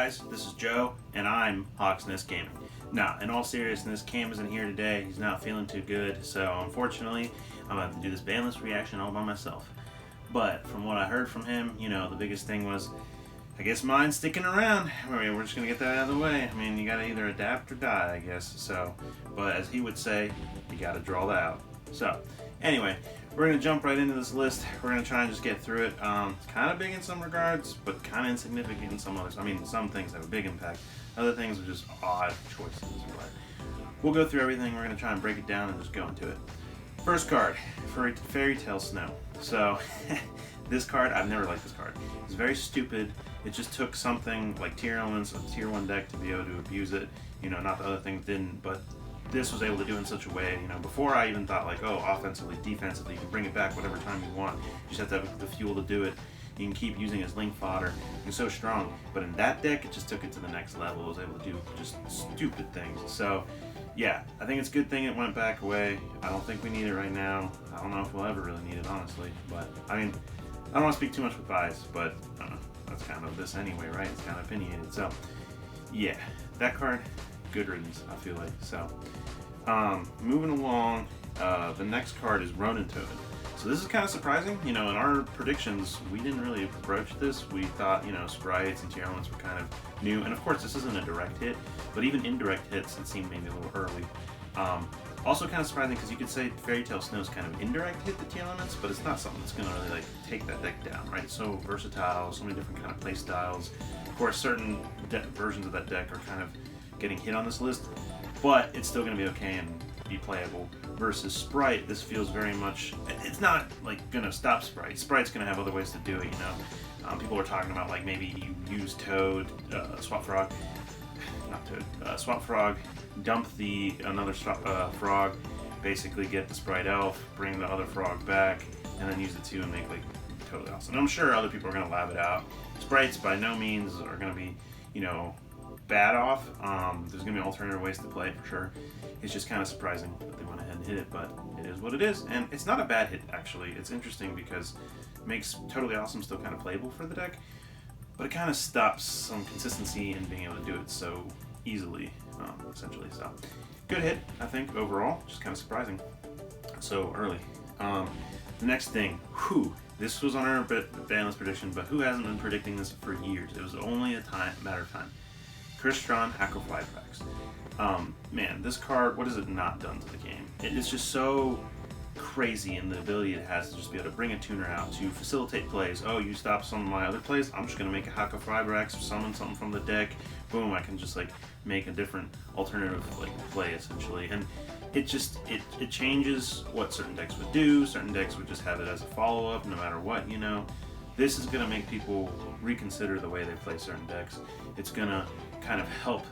guys, this is Joe, and I'm HawksNestGaming. Now, in all seriousness, Cam isn't here today. He's not feeling too good, so unfortunately, I'm going to have to do this Banlist reaction all by myself. But from what I heard from him, you know, the biggest thing was, I guess mine's sticking around. I mean, we're just going to get that out of the way. I mean, you got to either adapt or die, I guess. So, but as he would say, you got to draw that out. So, anyway, we're going to jump right into this list. We're going to try and just get through it. It's kind of big in some regards, but kind of insignificant in some others. I mean, some things have a big impact. Other things are just odd choices. But we'll go through everything. We're going to try and break it down and just go into it. First card, Fairy Tale Snow. So, this card, I've never liked this card. It's very stupid. It just took something like tier elements, a tier 1 deck to be able to abuse it. You know, not the other things didn't, but this was able to do it in such a way, you know, before I even thought like, oh, offensively, defensively, you can bring it back whatever time you want. You just have to have the fuel to do it. You can keep using it as link fodder. It's so strong. But in that deck, it just took it to the next level. It was able to do just stupid things. So, yeah, I think it's a good thing it went back away. I don't think we need it right now. I don't know if we'll ever really need it, honestly. But, I mean, I don't want to speak too much with bias, but that's kind of this anyway, right? It's kind of opinionated. So, yeah, that card, good riddance, I feel like. So, moving along, the next card is Ronin Toad. So this is kind of surprising. You know, in our predictions, we didn't really approach this. We thought, you know, sprites and tier elements were kind of new. And of course, this isn't a direct hit, but even indirect hits, it seemed maybe a little early. Also kind of surprising because you could say Fairy Tale Snow is kind of indirect hit the tier elements, but it's not something that's going to really like take that deck down, right? It's so versatile, so many different kind of play styles. Of course, certain versions of that deck are kind of getting hit on this list, but it's still going to be okay and be playable. Versus Sprite, this feels very much, it's not like going to stop Sprite. Sprite's going to have other ways to do it, you know. People are talking about like maybe you use Toad, Swap Frog, not Toad, Swap Frog, dump another frog, basically get the Sprite Elf, bring the other frog back, and then use the two and make like totally awesome. And I'm sure other people are going to lab it out. Sprites by no means are going to be, you know, bad off. There's going to be alternative ways to play it for sure. It's just kind of surprising that they went ahead and hit it, but it is what it is. And it's not a bad hit, actually. It's interesting because it makes Totally Awesome still kind of playable for the deck, but it kind of stops some consistency in being able to do it so easily, essentially. So, good hit, I think, overall. Just kind of surprising so early. The next thing, this was on our Banlist prediction, but who hasn't been predicting this for years? It was only a matter of time. Crystron Hackoflybrax. Man, this card, what has it not done to the game? It is just so crazy in the ability it has to just be able to bring a tuner out to facilitate plays. Oh, you stop some of my other plays? I'm just going to make a Hackoflybrax, summon something from the deck. Boom, I can just like make a different alternative like play essentially. And it just, it changes what certain decks would do. Certain decks would just have it as a follow-up no matter what, you know. This is going to make people reconsider the way they play certain decks. It's going to kind of help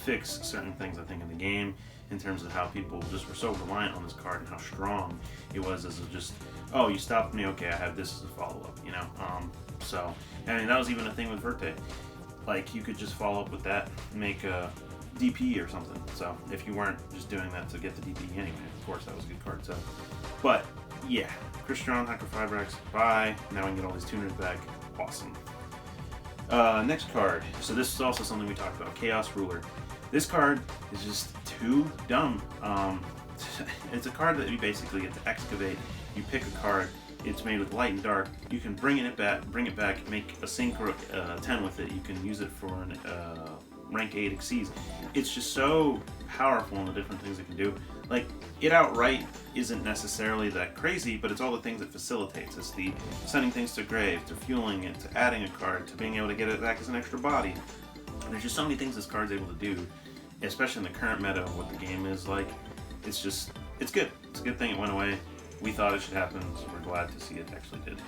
fix certain things, I think, in the game in terms of how people just were so reliant on this card and how strong it was as a just, oh, you stopped me, okay, I have this as a follow-up, you know? So, I mean, that was even a thing with Verte. Like, you could just follow up with that and make a DP or something. So, if you weren't just doing that to get the DP anyway, of course, that was a good card. So, but, yeah, Crystron, Hackoflybrax, bye. Now we can get all these tuners back. Awesome. Next card. So this is also something we talked about. Chaos Ruler. This card is just too dumb. It's a card that you basically get to excavate. You pick a card. It's made with light and dark. You can bring it back, make a sync or 10 with it. You can use it for an rank 8 exceeds. It's just so powerful in the different things it can do. Like, it outright isn't necessarily that crazy, but it's all the things it facilitates. It's the sending things to grave, to fueling it, to adding a card, to being able to get it back as an extra body. And there's just so many things this card's able to do, especially in the current meta of what the game is like. It's just, it's good. It's a good thing it went away. We thought it should happen, so we're glad to see it actually did.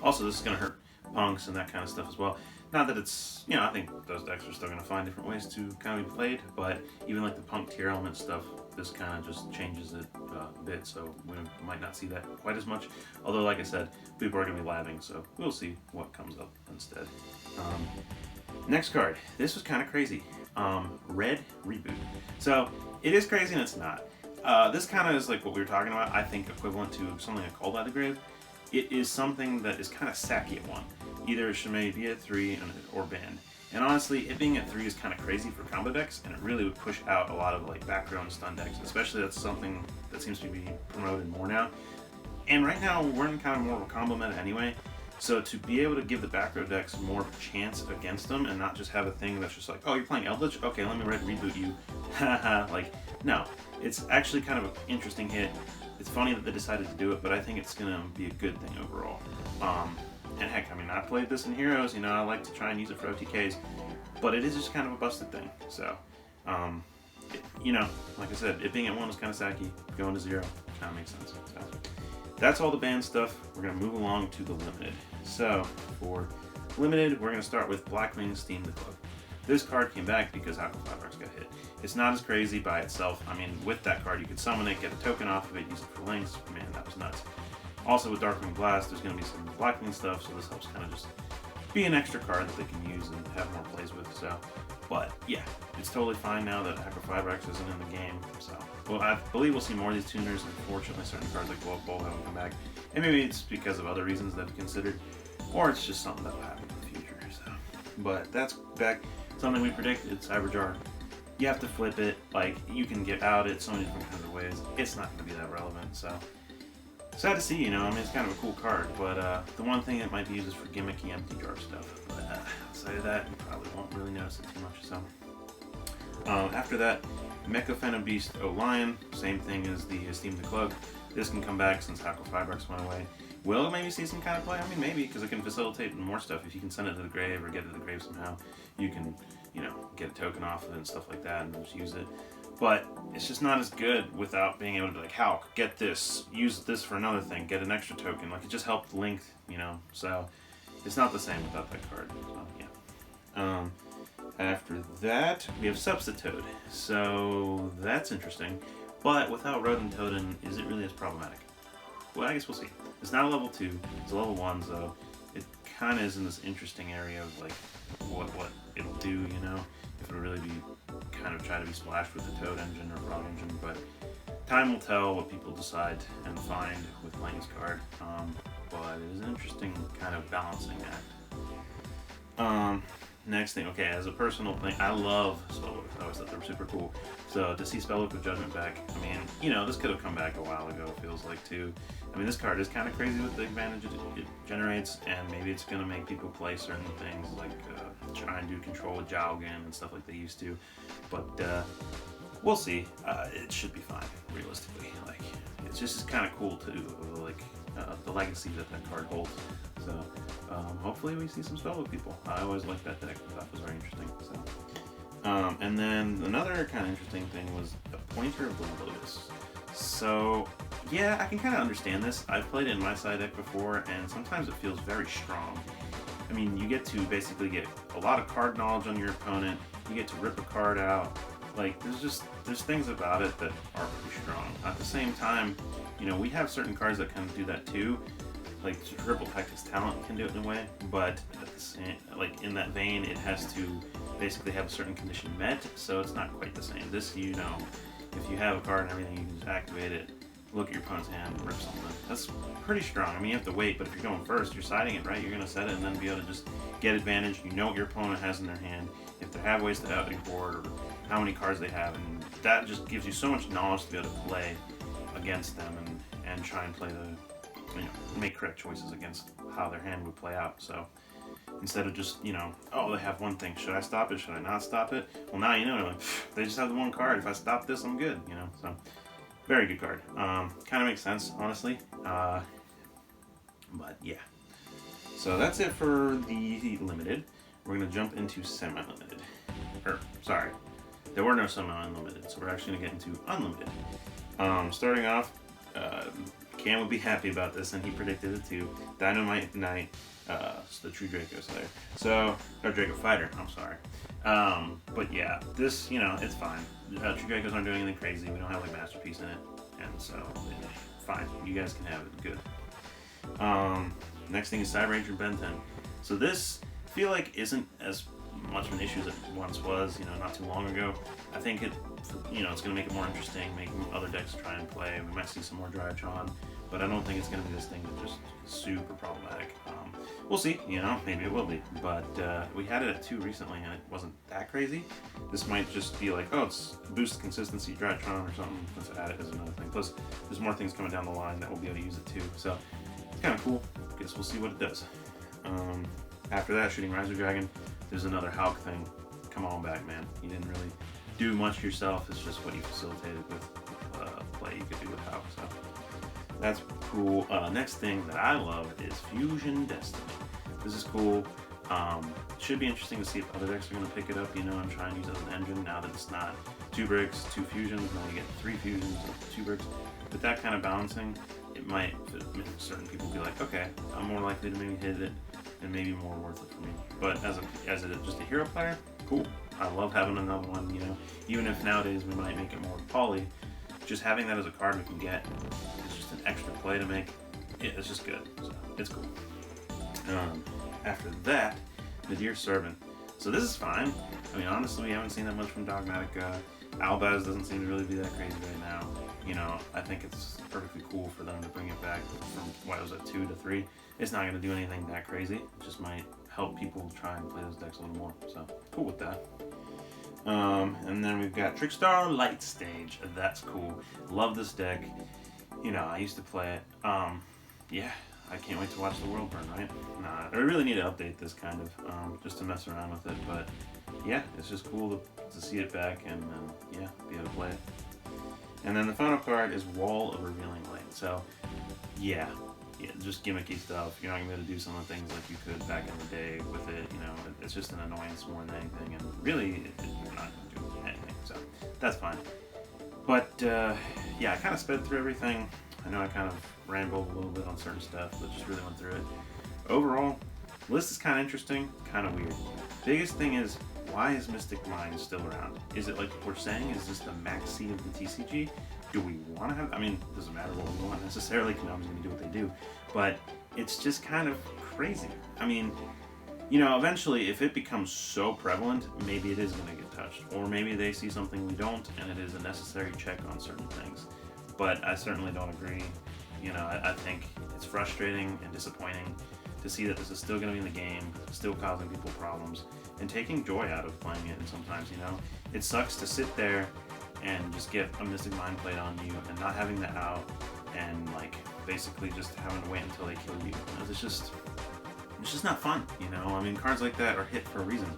Also, this is going to hurt punks and that kind of stuff as well. Not that it's, you know, I think those decks are still going to find different ways to kind of be played, but even like the punk tier element stuff, this kind of just changes it a bit, so we might not see that quite as much. Although, like I said, people are going to be labbing, so we'll see what comes up instead. Next card. This was kind of crazy. Red Reboot. So, it is crazy and it's not. This kind of is like what we were talking about, I think equivalent to something I called Out of the Grave. It is something that is kind of sacky at 1. Either it should maybe be at 3 or banned. And honestly, it being at 3 is kind of crazy for combo decks, and it really would push out a lot of like background stun decks, especially that's something that seems to be promoted more now. And right now, we're in kind of more of a combo meta anyway, so to be able to give the back row decks more of a chance against them and not just have a thing that's just like, oh, you're playing Eldritch? Okay, let me reboot you. Haha, like, no. It's actually kind of an interesting hit. It's funny that they decided to do it, but I think it's going to be a good thing overall. And heck, I mean, I played this in Heroes, you know, I like to try and use it for OTKs, but it is just kind of a busted thing. So, you know, like I said, it being at 1 was kind of sacky. Going to 0 kind of makes sense. So, that's all the banned stuff. We're going to move along to the limited. So, for limited, we're going to start with Blackwing's Steam the Club. This card came back because HawksNestGaming got hit. It's not as crazy by itself. I mean, with that card, you could summon it, get a token off of it, use it for links. Man, that was nuts. Also, with Darkwing Blast, there's going to be some Blackwing stuff, so this helps kind of just be an extra card that they can use and have more plays with. So, but yeah, it's totally fine now that HawksNestGaming isn't in the game. So, well, I believe we'll see more of these tuners. Unfortunately, certain cards like Blow Up Bowl haven't come back, and maybe it's because of other reasons that I've considered, or it's just something that will happen in the future. So, but that's back. Something we predicted, Cyberjar. You have to flip it. Like, you can get out it so many different kinds of ways. It's not going to be that relevant. So, sad to see. You know, I mean, it's kind of a cool card, but the one thing it might be used is for gimmicky empty jar stuff. But outside of that, you probably won't really notice it too much. So, after that, Mecha Beast Lion, same thing as the Steam the Club. This can come back since HawksNestGaming went away. Will maybe see some kind of play? I mean, maybe, because it can facilitate more stuff. If you can send it to the grave or get it to the grave somehow, you can, you know, get a token off of it and stuff like that and just use it. But it's just not as good without being able to be like, Hawk, get this, use this for another thing, get an extra token. Like, it just helped link, you know, so it's not the same without that card. So, yeah. After that, we have Substitute. So that's interesting. But without Rodent Totem, is it really as problematic? Well, I guess we'll see. It's not a level 2, it's a level 1, so it kind of is in this interesting area of like what it'll do, you know, if it'll really be kind of try to be splashed with the Toad engine or Frog engine, but time will tell what people decide and find with playing this card. But it is an interesting kind of balancing act. Next thing, okay, as a personal thing, I love Spellbooks. I always thought they were super cool. So to see Spellbook of Judgment back, I mean, you know, this could have come back a while ago, it feels like, too. I mean, this card is kind of crazy with the advantage it generates, and maybe it's going to make people play certain things, like try and do control with Jowgen and stuff like they used to. But we'll see. It should be fine, realistically. Like, it's just kind of cool, too, like the legacy that card holds. So hopefully we see some Spellbook people. I always liked that deck. That was very interesting. So, and then another kind of interesting thing was a Pointer of the Lotus. So yeah, I can kind of understand this. I've played it in my side deck before, and sometimes it feels very strong. I mean, you get to basically get a lot of card knowledge on your opponent. You get to rip a card out. Like, there's things about it that are pretty strong. At the same time, you know, we have certain cards that kind of do that too. Like, Triple Tactics Talent can do it in a way, but at the same, like, in that vein, it has to basically have a certain condition met, so it's not quite the same. This, you know, if you have a card and everything, you can just activate it, look at your opponent's hand, and rip something. That's pretty strong. I mean, you have to wait, but if you're going first, you're siding it, right? You're going to set it and then be able to just get advantage. You know what your opponent has in their hand, if they have ways to out your board, or how many cards they have, and that just gives you so much knowledge to be able to play against them and try and play the, you know, make correct choices against how their hand would play out. So instead of just, you know, oh, they have one thing, should I stop it, should I not stop it? Well, now you know, like, they just have the one card, if I stop this, I'm good, you know. So very good card. Kind of makes sense, honestly. But yeah. So that's it for the limited. We're going to jump into semi-limited. Sorry, there were no semi-unlimited, so we're actually going to get into unlimited. Starting off, Cam would be happy about this, and he predicted it too. Dynamite Knight, the True Draco Slayer. So, or Draco Fighter, I'm sorry. But yeah, this, you know, it's fine. True Dracos aren't doing anything crazy. We don't have like Masterpiece in it, and so fine. You guys can have it. Good. Next thing is Cyber Ranger Ben 10. So this, I feel like, isn't as much of an issue as it once was. You know, not too long ago. I think it, you know, it's going to make it more interesting, make other decks try and play. We might see some more Drytron, but I don't think it's going to be this thing that's just super problematic. We'll see, maybe it will be. But we had it at 2 recently, and it wasn't that crazy. This might just be like, oh, it's boost consistency, Drytron or something. Let's add it as another thing. Plus, there's more things coming down the line that we'll be able to use it too. So it's kind of cool. Guess we'll see what it does. After that, Shooting Riser Dragon, there's another Hawk thing. Come on back, man. You didn't really do much yourself. It's just what you facilitated with play you could do with Hawk. So that's cool. Next thing that I love is Fusion Destiny. This is cool. Should be interesting to see if other decks are going to pick it up. I'm trying to use it as an engine now that it's not 2 bricks, 2 fusions. Now you get 3 fusions, 2 bricks. With that kind of balancing, it might make certain people be like, okay, I'm more likely to maybe hit it and maybe more worth it for me. But as just a hero player, cool. I love having another one, even if nowadays we might make it more poly, just having that as a card we can get is just an extra play to make. It's just good, so it's cool. After that, the Dear Servant. So this is fine. I mean, honestly, we haven't seen that much from Dogmatica. Albaz doesn't seem to really be that crazy right now. I think it's perfectly cool for them to bring it back from, what was it, 2 to 3. It's not going to do anything that crazy. It just might help people try and play those decks a little more. So, cool with that. And then we've got Trickstar Light Stage. That's cool. Love this deck. I used to play it. Yeah, I can't wait to watch the world burn, right? Nah, I really need to update this kind of, just to mess around with it. But yeah, it's just cool to see it back and yeah, be able to play it. And then the final card is Wall of Revealing Light. So yeah, just gimmicky stuff. You're not gonna be able to do some of the things like you could back in the day with it. It's just an annoyance more than anything, and really, you're not gonna do anything. So that's fine. But yeah, I kind of sped through everything. I know I kind of rambled a little bit on certain stuff, but just really went through it. Overall, the list is kind of interesting, kind of weird. Biggest thing is, why is Mystic Mind still around? Is it like we're saying, is this the maxi of the TCG? Do we want to have, it doesn't matter what we want necessarily, Konami's going to do what they do, but it's just kind of crazy. Eventually, if it becomes so prevalent, maybe it is going to get touched, or maybe they see something we don't, and it is a necessary check on certain things. But I certainly don't agree. I think it's frustrating and disappointing to see that this is still going to be in the game, still causing people problems, and taking joy out of playing it. And sometimes, it sucks to sit there and just get a Mystic Mind played on you and not having that out, and basically just having to wait until they kill you. It's just not fun. Cards like that are hit for a reason.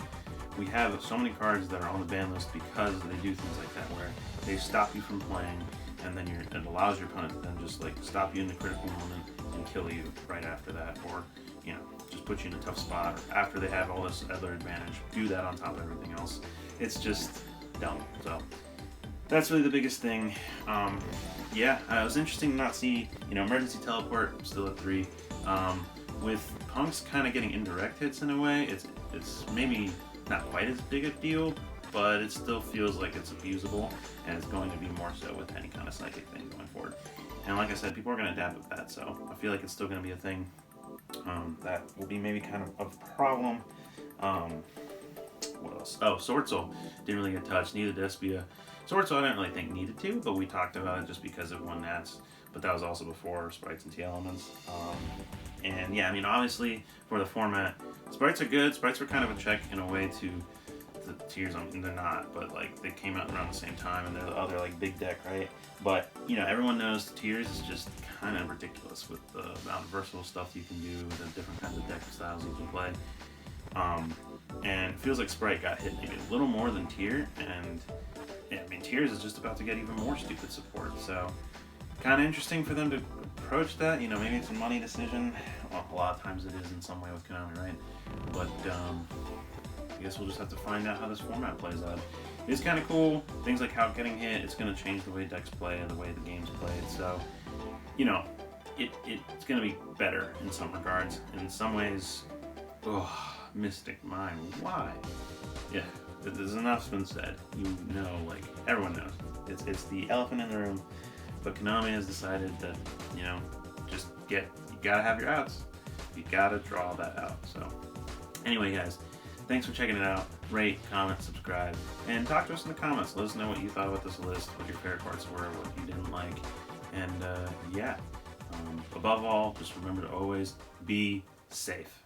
We have so many cards that are on the ban list because they do things like that, where they stop you from playing, and then it allows your opponent to then just stop you in the critical moment and kill you right after that, or just put you in a tough spot, or after they have all this other advantage, do that on top of everything else. It's just dumb. So that's really the biggest thing. Yeah, it was interesting to not see emergency teleport still at 3. With Punks kind of getting indirect hits in a way, it's maybe not quite as big a deal, but it still feels like it's abusable, and it's going to be more so with any kind of psychic thing going forward. And like I said, people are going to adapt with that, so I feel like it's still going to be a thing that will be maybe kind of a problem. What else? Oh, Sword Soul didn't really get touched, neither Despia. Sword Soul I didn't really think needed to, but we talked about it just because it won Nats, but that was also before Sprites and T-Elements. And yeah, obviously for the format, Sprites are good. Sprites were kind of a check in a way to the tiers. They're not, but they came out around the same time, and they're the other big deck, right? But everyone knows the tiers is just kind of ridiculous with the amount of versatile stuff you can do, the different kinds of deck styles you can play. And it feels like Sprite got hit maybe a little more than Tier, and yeah, Tiers is just about to get even more stupid support. So kind of interesting for them to approach that. Maybe it's a money decision. Well, a lot of times it is in some way with Konami, right? But I guess we'll just have to find out how this format plays out. It's kind of cool. Things like how getting hit, it's going to change the way decks play and the way the game's played. So, it's going to be better in some regards. In some ways, Mystic Mind, why? Yeah, there's enough's been said. Everyone knows. It's the elephant in the room. But Konami has decided that, you gotta have your outs. You gotta draw that out. So, anyway, guys, thanks for checking it out. Rate, comment, subscribe, and talk to us in the comments. Let us know what you thought about this list, what your favorite parts were, what you didn't like, and yeah, Above all, just remember to always be safe.